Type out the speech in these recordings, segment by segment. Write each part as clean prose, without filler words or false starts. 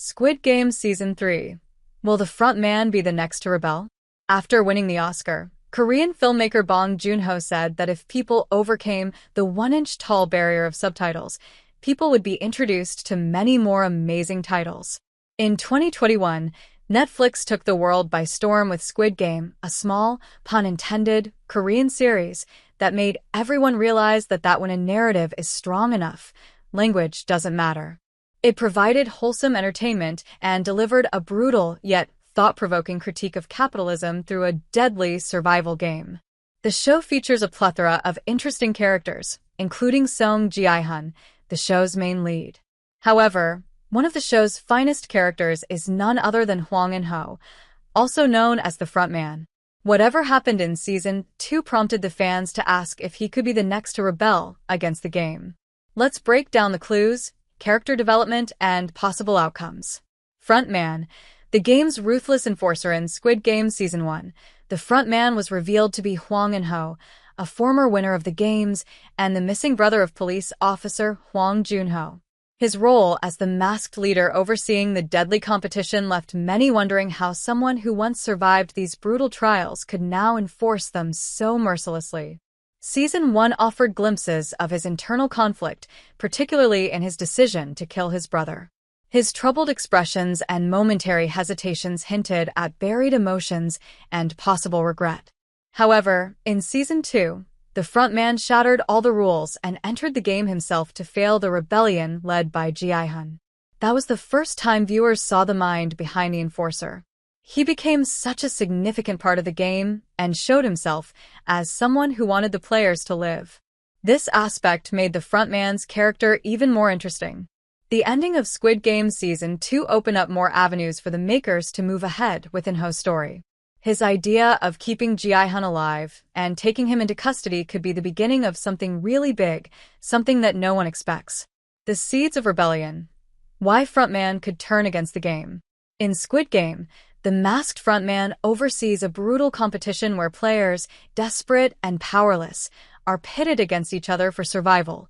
Squid Game Season 3. Will the front man be the next to rebel? After winning the Oscar, Korean filmmaker Hwang Jun-ho said that if people overcame the 1-inch tall barrier of subtitles, people would be introduced to many more amazing titles. In 2021, Netflix took the world by storm with Squid Game, a small, pun intended, Korean series that made everyone realize that when a narrative is strong enough, language doesn't matter. It provided wholesome entertainment and delivered a brutal yet thought-provoking critique of capitalism through a deadly survival game. The show features a plethora of interesting characters, including Seong Gi-hun, the show's main lead. However, one of the show's finest characters is none other than Hwang Jun-ho, also known as the frontman. Whatever happened in Season 2 prompted the fans to ask if he could be the next to rebel against the game. Let's break down the clues, character development, and possible outcomes. Frontman. The game's ruthless enforcer in Squid Game Season 1, the frontman was revealed to be Hwang Jun-ho, a former winner of the games and the missing brother of police officer Hwang Jun-ho. His role as the masked leader overseeing the deadly competition left many wondering how someone who once survived these brutal trials could now enforce them so mercilessly. Season 1 offered glimpses of his internal conflict, particularly in his decision to kill his brother. His troubled expressions and momentary hesitations hinted at buried emotions and possible regret. However, in Season 2, the frontman shattered all the rules and entered the game himself to fail the rebellion led by Gi-hun. That was the first time viewers saw the mind behind the enforcer. He became such a significant part of the game and showed himself as someone who wanted the players to live. This aspect made the frontman's character even more interesting. The ending of Squid Game Season 2 opened up more avenues for the makers to move ahead with Jun-ho's story. His idea of keeping Gi-hun alive and taking him into custody could be the beginning of something really big, something that no one expects. The seeds of rebellion. Why frontman could turn against the game. In Squid Game, the masked frontman oversees a brutal competition where players, desperate and powerless, are pitted against each other for survival,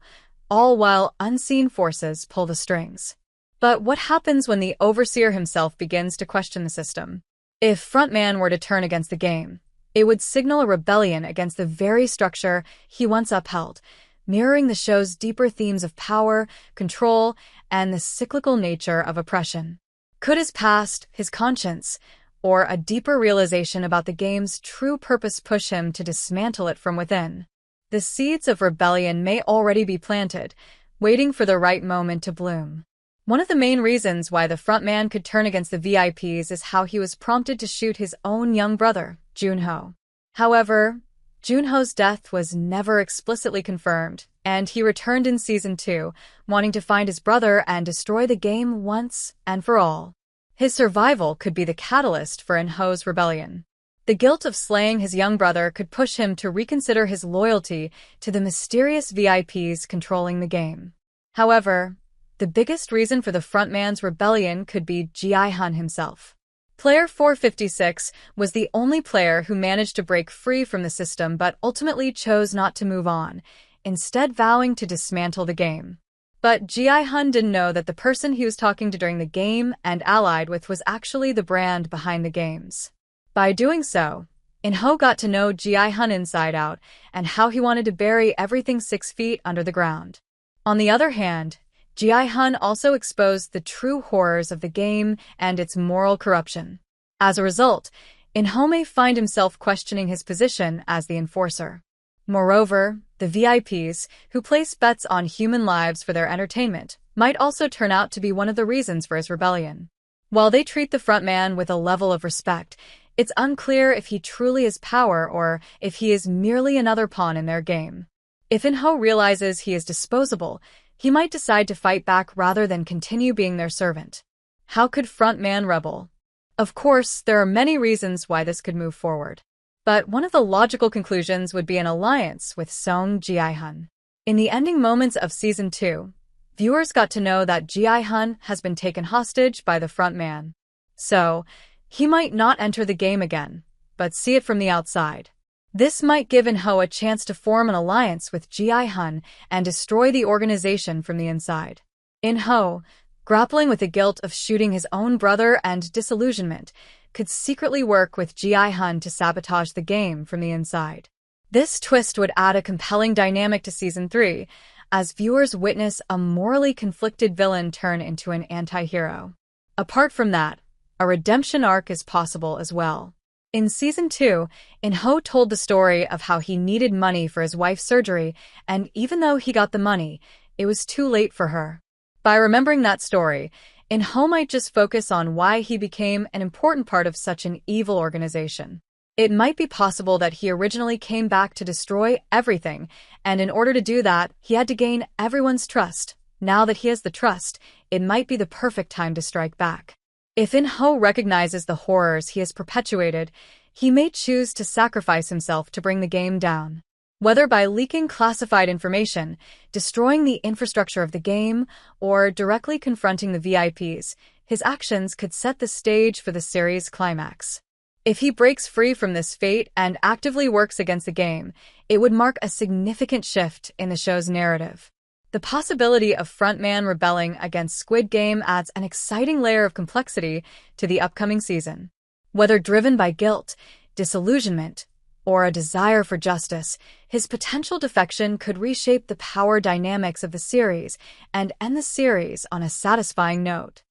all while unseen forces pull the strings. But what happens when the overseer himself begins to question the system? If frontman were to turn against the game, it would signal a rebellion against the very structure he once upheld, mirroring the show's deeper themes of power, control, and the cyclical nature of oppression. Could his past, his conscience, or a deeper realization about the game's true purpose push him to dismantle it from within? The seeds of rebellion may already be planted, waiting for the right moment to bloom. One of the main reasons why the frontman could turn against the VIPs is how he was prompted to shoot his own young brother, Jun-ho. However, Jun-ho's death was never explicitly confirmed, and he returned in Season 2, wanting to find his brother and destroy the game once and for all. His survival could be the catalyst for Jun-ho's rebellion. The guilt of slaying his young brother could push him to reconsider his loyalty to the mysterious VIPs controlling the game. However, the biggest reason for the frontman's rebellion could be Gi-hun himself. Player 456 was the only player who managed to break free from the system but ultimately chose not to move on, instead vowing to dismantle the game. But Gi-hun didn't know that the person he was talking to during the game and allied with was actually the brand behind the games. By doing so, Jun-ho got to know Gi-hun inside out and how he wanted to bury everything 6 feet under the ground. On the other hand, Gi-hun also exposed the true horrors of the game and its moral corruption. As a result, Jun-ho may find himself questioning his position as the enforcer. Moreover, the VIPs, who place bets on human lives for their entertainment, might also turn out to be one of the reasons for his rebellion. While they treat the frontman with a level of respect, it's unclear if he truly is power or if he is merely another pawn in their game. If Jun-ho realizes he is disposable, he might decide to fight back rather than continue being their servant. How could frontman rebel? Of course, there are many reasons why this could move forward. But one of the logical conclusions would be an alliance with Seong Gi-hun. In the ending moments of Season 2, viewers got to know that Gi-hun has been taken hostage by the frontman. So, he might not enter the game again, but see it from the outside. This might give Jun-ho a chance to form an alliance with Gi-hun and destroy the organization from the inside. Jun-ho, grappling with the guilt of shooting his own brother and disillusionment, could secretly work with Gi-hun to sabotage the game from the inside. This twist would add a compelling dynamic to Season 3, as viewers witness a morally conflicted villain turn into an anti-hero. Apart from that, a redemption arc is possible as well. In Season 2, In-ho told the story of how he needed money for his wife's surgery, and even though he got the money, it was too late for her. By remembering that story, In-ho might just focus on why he became an important part of such an evil organization. It might be possible that he originally came back to destroy everything, and in order to do that, he had to gain everyone's trust. Now that he has the trust, it might be the perfect time to strike back. If In-ho recognizes the horrors he has perpetuated, he may choose to sacrifice himself to bring the game down. Whether by leaking classified information, destroying the infrastructure of the game, or directly confronting the VIPs, his actions could set the stage for the series' climax. If he breaks free from this fate and actively works against the game, it would mark a significant shift in the show's narrative. The possibility of frontman rebelling against Squid Game adds an exciting layer of complexity to the upcoming season. Whether driven by guilt, disillusionment, or a desire for justice, his potential defection could reshape the power dynamics of the series and end the series on a satisfying note.